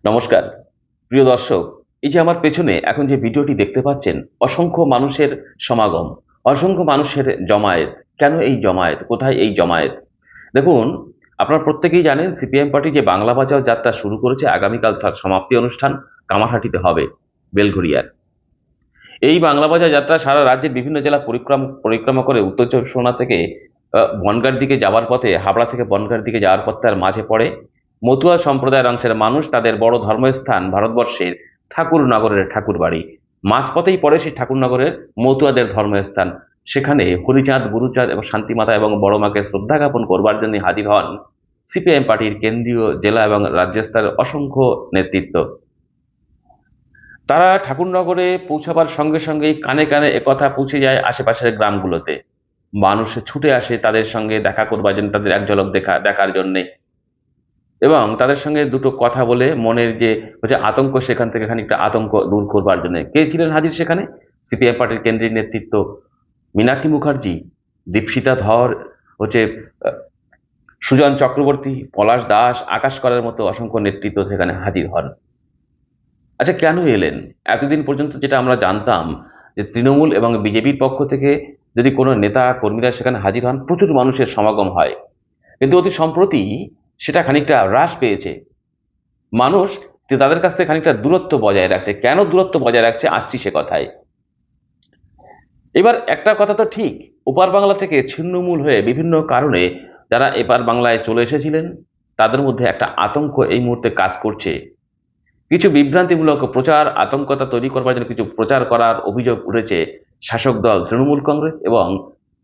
নমস্কার প্রিয় দর্শক, এই যে আমার পেছনে এখন যে ভিডিওটি দেখতে পাচ্ছেন, অসংখ্য মানুষের সমাগম, অসংখ্য মানুষের জমায়েত। কেন এই জমায়েত? কোথায় এই জমায়েত? দেখুন, আপনারা প্রত্যেকেই জানেন সিপিএম পার্টি যে বাংলা বাঁচাও যাত্রা শুরু করেছে, আগামীকাল তার সমাপ্তি অনুষ্ঠান কামারহাটিতে হবে, বেলঘড়িয়ার। এই বাংলা বাঁচাও যাত্রা সারা রাজ্যের বিভিন্ন জেলা পরিক্রমা করে উত্তর চব্বিশ পরগনা থেকে বনগাঁর দিকে যাওয়ার পথে, হাবড়া থেকে বনগাঁর দিকে যাওয়ার পথে তার মাঝে পড়ে মতুয়া সম্প্রদায়ের অংশের মানুষ তাদের বড় ধর্মস্থান ভারতবর্ষের ঠাকুরনগরের ঠাকুরবাড়ি। মাঝপথেই পড়ে সেই ঠাকুরনগরের মতুয়াদের ধর্মস্থান। সেখানে হরিচাঁদ, গুরুচাঁদ এবং শান্তিমাতা এবং বড় মাকে শ্রদ্ধা জ্ঞাপন করবার জন্য হাজির হন সিপিআইএম পার্টির কেন্দ্রীয়, জেলা এবং রাজ্য স্তরের অসংখ্য নেতৃত্ব। তারা ঠাকুরনগরে পৌঁছাবার সঙ্গে সঙ্গেই কানে কানে একথা পৌঁছে যায় আশেপাশের গ্রামগুলোতে। মানুষ ছুটে আসে তাদের সঙ্গে দেখা করবার জন্য, তাদের এক ঝলক দেখার জন্যে, এবং তাদের সঙ্গে দুটো কথা বলে মনের যে আতঙ্ক, সেখান থেকে খানিকটা আতঙ্ক দূর করবার জন্য। কে ছিলেন হাজির সেখানে? সিপিআই পার্টির কেন্দ্রীয় নেতৃত্ব, মীনাক্ষী মুখার্জি, দীপশিতা ধর, হচ্ছে আহ, সুজন চক্রবর্তী, পলাশ দাস, আকাশ করের মতো অসংখ্য নেতৃত্ব সেখানে হাজির হন। আচ্ছা, কেন এলেন? এতদিন পর্যন্ত যেটা আমরা জানতাম যে তৃণমূল এবং বিজেপির পক্ষ থেকে যদি কোনো নেতা কর্মীরা সেখানে হাজির হন, প্রচুর মানুষের সমাগম হয়। কিন্তু অতি সম্প্রতি সেটা খানিকটা হ্রাস পেয়েছে। মানুষ যে তাদের কাছ থেকে খানিকটা দূরত্ব বজায় রাখছে। কেন দূরত্ব বজায় রাখছে, আসছি সে কথায়। এবার একটা কথা তো ঠিক, ওপার বাংলা থেকে ছিন্নমূল হয়ে বিভিন্ন কারণে যারা এপার বাংলায় চলে এসেছিলেন, তাদের মধ্যে একটা আতঙ্ক এই মুহূর্তে কাজ করছে। কিছু বিভ্রান্তিমূলক প্রচার, আতঙ্কতা তৈরি করবার জন্য কিছু প্রচার করার অভিযোগ উঠেছে শাসক দল তৃণমূল কংগ্রেস এবং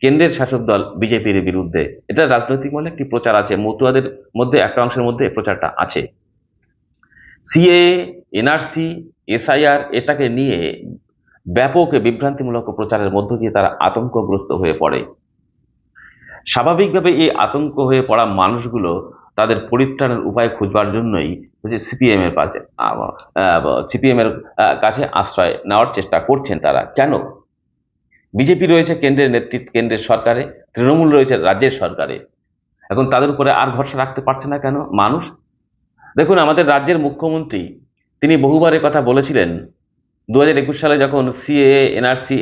কেন্দ্রের শাসক দল বিজেপির বিরুদ্ধে। এটা রাজনৈতিক মহলে একটি প্রচার আছে, মতুয়াদের মধ্যে একটা অংশের মধ্যে এই প্রচারটা আছে। সিএ, এনআরসি, এসআইআর এটাকে নিয়ে ব্যাপক বিভ্রান্তিমূলক প্রচারের মধ্য দিয়ে তারা আতঙ্কগ্রস্ত হয়ে পড়ে। স্বাভাবিকভাবে এই আতঙ্ক হয়ে পড়া মানুষগুলো তাদের পরিত্রাণের উপায় খুঁজবার জন্যই সিপিএম এর কাছে সিপিএম এর কাছে আশ্রয় নেওয়ার চেষ্টা করছেন তারা। কেন? বিজেপি রয়েছে কেন্দ্রের নেতৃত্ব, কেন্দ্রের সরকারে, তৃণমূল রয়েছে রাজ্যের সরকারে। এখন তাদের উপরে আর ভরসা রাখতে পারছে না কেন মানুষ? দেখুন, আমাদের রাজ্যের মুখ্যমন্ত্রী তিনি বহুবার কথা বলেছিলেন। 2021 সালে যখন সিএএ এনআরসি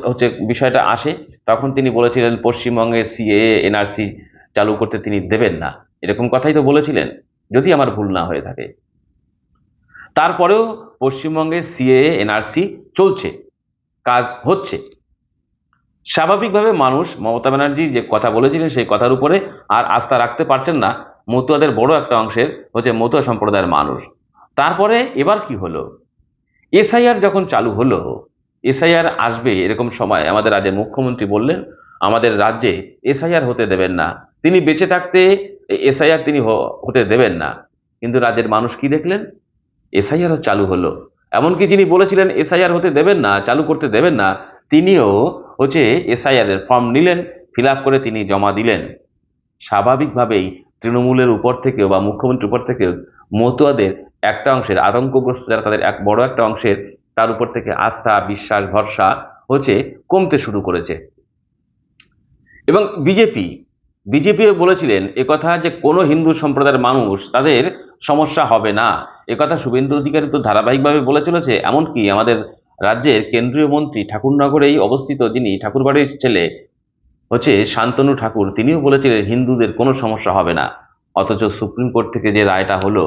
হচ্ছে বিষয়টা আসে, তখন তিনি বলেছিলেন পশ্চিমবঙ্গে সিএএ এনআরসি চালু করতে তিনি দেবেন না, এরকম কথাই তো বলেছিলেন, যদি আমার ভুল না হয়ে থাকে। তারপরেও পশ্চিমবঙ্গে সিএএ এনআরসি চলছে, কাজ হচ্ছে। স্বাভাবিকভাবে মানুষ মমতা ব্যানার্জি যে কথা বলেছিলেন সেই কথার উপরে আর আস্থা রাখতে পারছেন না মতুয়াদের বড় একটা অংশের মতুয়া সম্প্রদায়ের মানুষ। তারপরে এবার কি হলো? এসআইআর যখন চালু হলো, এসআইআর আসবে এরকম সময় আমাদের রাজ্যের মুখ্যমন্ত্রী বললেন আমাদের রাজ্যে এসআইআর হতে দেবেন না, তিনি বেঁচে থাকতে এসআইআর তিনি হতে দেবেন না। কিন্তু রাজ্যের মানুষ কি দেখলেন? এসআইআরও চালু হলো। এমনকি যিনি বলেছিলেন এসআইআর হতে দেবেন না, চালু করতে দেবেন না, তিনিও এসআইআর এর ফর্ম নিলেন, ফিল আপ করে তিনি জমা দিলেন। স্বাভাবিকভাবেই তৃণমূলের উপর থেকে বা মুখ্যমন্ত্রীর উপর থেকে মতুয়াদের একটা অংশের, আতঙ্কগ্রস্ত যারা তাদের এক বড় একটা অংশের, তার উপর থেকে আস্থা, বিশ্বাস, ভরসা কমতে শুরু করেছে। এবং বিজেপিও বলেছিলেন একথা যে কোনো হিন্দু সম্প্রদায়ের মানুষ তাদের সমস্যা হবে না। একথা শুভেন্দু অধিকারী তো ধারাবাহিকভাবে বলে চলেছে। এমনকি আমাদের রাজ্যের কেন্দ্রীয় মন্ত্রী, ঠাকুরনগরেই অবস্থিত, যিনি ঠাকুরবাড়ির ছেলে শান্তনু ঠাকুর, তিনিও বলেছিলেন হিন্দুদের কোনো সমস্যা হবে না। অথচ সুপ্রিম কোর্ট থেকে যে রায়টা হলো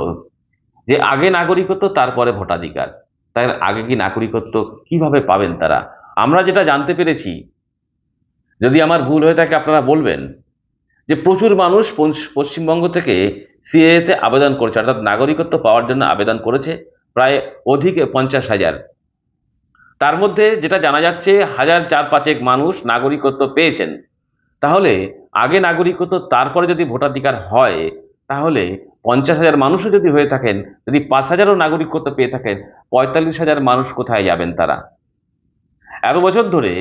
যে আগে নাগরিকত্ব তারপরে ভোটাধিকার, তার আগে কি নাগরিকত্ব কিভাবে পাবেন তারা? আমরা যেটা জানতে পেরেছি, যদি আমার ভুল হয়ে থাকে আপনারা বলবেন, যে প্রচুর মানুষ পশ্চিমবঙ্গ থেকে সিএএ তে আবেদন করেছে, অর্থাৎ নাগরিকত্ব পাওয়ার জন্য আবেদন করেছে, প্রায় অধিক 50,000। তার মধ্যে যেটা জানা যাচ্ছে 1,000-4-5 মানুষ নাগরিকত্ব পেয়েছেন। তাহলে আগে নাগরিকত্ব তারপরে যদি ভোটাধিকার হয়, তাহলে 50,000 মানুষও যদি হয়ে থাকেন, যদি 5,000ও নাগরিকত্ব পেয়ে থাকেন, 45,000 মানুষ কোথায় যাবেন তারা? এত বছর ধরে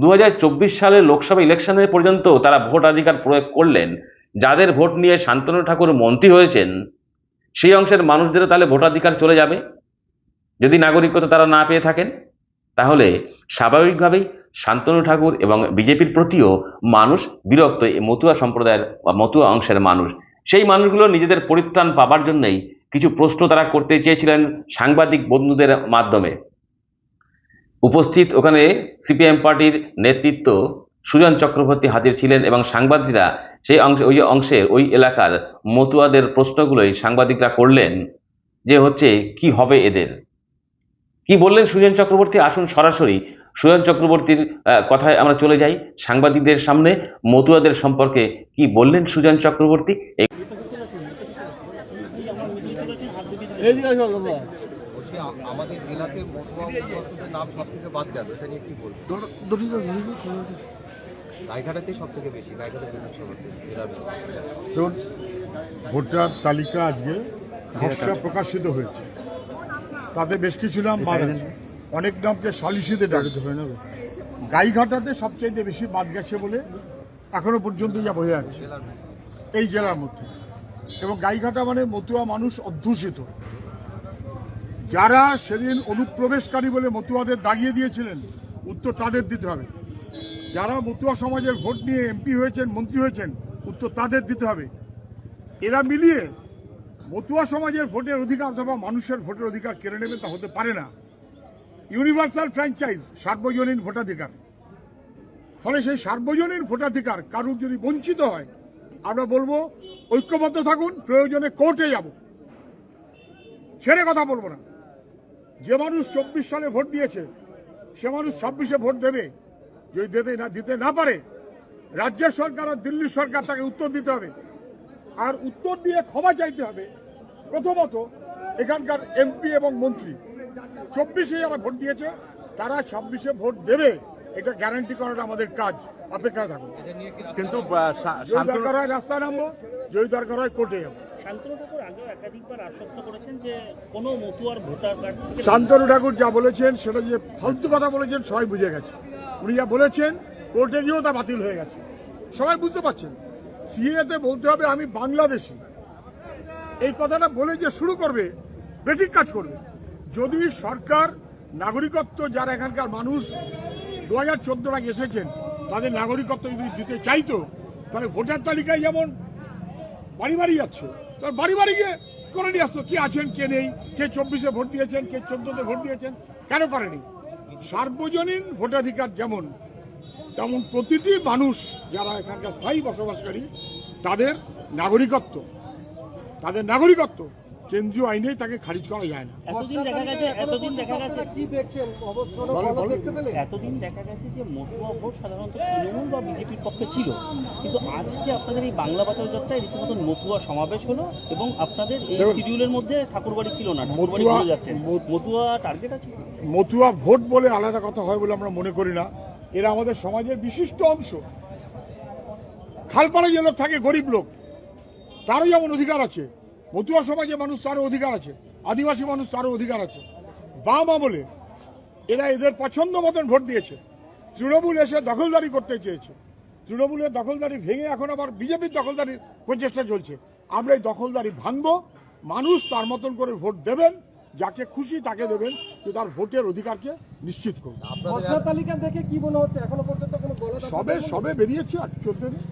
2024 সালের লোকসভা ইলেকশনের পর্যন্ত তারা ভোটাধিকার প্রয়োগ করলেন। যাদের ভোট নিয়ে শান্তনু ঠাকুর মন্ত্রী হয়েছেন, সেই অংশের মানুষদেরও তাহলে ভোটাধিকার চলে যাবে যদি নাগরিকত্ব তারা না পেয়ে থাকেন। তাহলে স্বাভাবিকভাবেই শান্তনু ঠাকুর এবং বিজেপির প্রতিও মানুষ বিরক্ত। মতুয়া সম্প্রদায়ের বা মতুয়া অংশের মানুষ, সেই মানুষগুলো নিজেদের পরিত্রাণ পাবার জন্যই কিছু প্রশ্ন তারা করতে চেয়েছিলেন সাংবাদিক বন্ধুদের মাধ্যমে। উপস্থিত ওখানে সিপিএম পার্টির নেতৃত্ব সুজন চক্রবর্তী হাজির ছিলেন এবং সাংবাদিকরা সেই অংশের ওই এলাকার মতুয়াদের প্রশ্নগুলোই সাংবাদিকরা করলেন যে হচ্ছে কি হবে এদের। কি বললেন সুজন চক্রবর্তী, আসুন সরাসরি সুজন চক্রবর্তীর কথায় আমরা চলে যাই। সাংবাদিকদের সামনে মতুয়াদের সম্পর্কে কি বললেন সুজন চক্রবর্তী। বলছি আমাদের জেলাতে মতুয়া উপজাতিদের নাম সব থেকে বাদ গেল, এটা নিয়ে কি বলবো? গাইঘাটাতেই সব থেকে বেশি, গাইঘাটা বিধানসভাতে দেখুন, ভোটার তালিকা আজকে খসড়া প্রকাশিত হয়েছে, তাতে বেশ কিছু নাম বাদ আছে, অনেক নামকে সালিসিতে ডাকতে হয় না। গাইঘাটাতে সবচেয়ে বেশি বাদ গেছে বলে এখনো পর্যন্ত যা বোঝা যাচ্ছে এই জেলার মধ্যে। এবং গাইঘাটা মানে মতুয়া মানুষ অধ্যুষিত। যারা সেদিন অনুপ্রবেশকারী বলে মতুয়াদের দাগিয়ে দিয়েছিলেন, উত্তর তাদের দিতে হবে। যারা মতুয়া সমাজের ভোট নিয়ে এমপি হয়েছেন, মন্ত্রী হয়েছেন, উত্তর তাদের দিতে হবে। এরা মিলিয়ে মতুয়া সমাজের ভোটের অধিকার অথবা মানুষের ভোটের অধিকার কেড়ে নেবে, তা হতে পারে না। ইউনিভার্সাল ফ্র্যাঞ্চাইজ, সার্বজনীন ভোটাধিকার। ফলে সেই সার্বজনীন ভোটাধিকার কারুর যদি বঞ্চিত হয়, আমরা বলবো ঐক্যবদ্ধ থাকুন, প্রয়োজনে কোর্টে যাব, ছেড়ে কথা বলবো না। যে মানুষ 24 সালে ভোট দিয়েছে সে মানুষ 26-এ ভোট দেবে। যদি দিতে না পারে, রাজ্যের সরকার আর দিল্লি সরকার তাকে উত্তর দিতে হবে। আর উত্তর দিয়ে ক্ষমা চাইতে হবে প্রথমত এখানকার এমপি এবং মন্ত্রী। 24-এ যারা ভোট দিয়েছে তারা 26-এ ভোট দেবে, এটা গ্যারান্টি করাটা আমাদের কাজ। অপেক্ষা থাকুন। কিন্তু যদি দরকার হয় রাস্তায় নামবো, যদি দরকার হয় কোর্টে যাবো। শান্তনু ঠাকুর আগেও একাধিকবার আশ্বস্ত করেছেন যে কোনো মতুয়ার ভোটার কার্ড থেকে শান্তনু ঠাকুর যা বলেছেন সেটা যে ফালতু কথা বলেছেন সবাই বুঝে গেছে। উনি যা বলেছেন কোর্টে গিয়েও তা বাতিল হয়ে গেছে, সবাই বুঝতে পারছেন। সিএতে বলতে হবে আমি বাংলাদেশি, এই কথাটা বলে যে শুরু করবে বেঠিক কাজ করবে। যদি সরকার নাগরিকত্ব, যারা এখানকার মানুষ 2014 আগে এসেছেন, তাদের নাগরিকত্ব যদি দিতে চাইতো, তাহলে ভোটার তালিকায় যেমন বাড়ি বাড়ি যাচ্ছে, তার বাড়ি বাড়ি গিয়ে করে নিয়ে আসতো কে আছেন কে নেই, কে 24-এ ভোট দিয়েছেন, কে 14-তে ভোট দিয়েছেন, কেন করেনি? সার্বজনীন ভোটাধিকার যেমন, তেমন প্রতিটি মানুষ যারা এখানকার স্থায়ী বসবাসকারী তাদের নাগরিকত্ব কেন্দ্রীয় আইনেই তাকে খারিজ করা যায় না। এতদিন দেখা গেছে যে মতুয়া ভোট সাধারণত তৃণমূল বা বিজেপির পক্ষে ছিল, কিন্তু আজকে আপনাদের এই বাংলা বাঁচাও যাত্রায় রীতিমতো মতুয়া সমাবেশ হলো এবং আপনাদের এই শিডিউলের মধ্যে ঠাকুরবাড়ি ছিল না, ঠাকুরবাড়ি চলে যাচ্ছেন। মতুয়া টার্গেট আছে? মতুয়া ভোট বলে আলাদা কথা হয় বলে আমরা মনে করি না। এরা আমাদের সমাজের বিশিষ্ট অংশ। খালপাড়ায় যে লোক থাকে, গরিব লোক, তারও যেমন অধিকার আছে, মতুয়া সমাজের মানুষ তারও অধিকার আছে, আদিবাসী মানুষ তারও অধিকার আছে। বাম আমলে এরা এদের পছন্দ মতন ভোট দিয়েছে। তৃণমূল এসে দখলদারি করতে চেয়েছে, তৃণমূলের দখলদারি ভেঙে এখন আবার বিজেপির দখলদারির প্রচেষ্টা চলছে। আমরা এই দখলদারি ভাঙবো, মানুষ তার মতন করে ভোট দেবেন, যাকে খুশি তাকে দেবেন, কিন্তু তার ভোটের অধিকারকে নিশ্চিত করুন। তালিকা দেখে কি মনে হচ্ছে এখনো পর্যন্ত কোনো সবে বেরিয়েছে, আর চলতে নেই।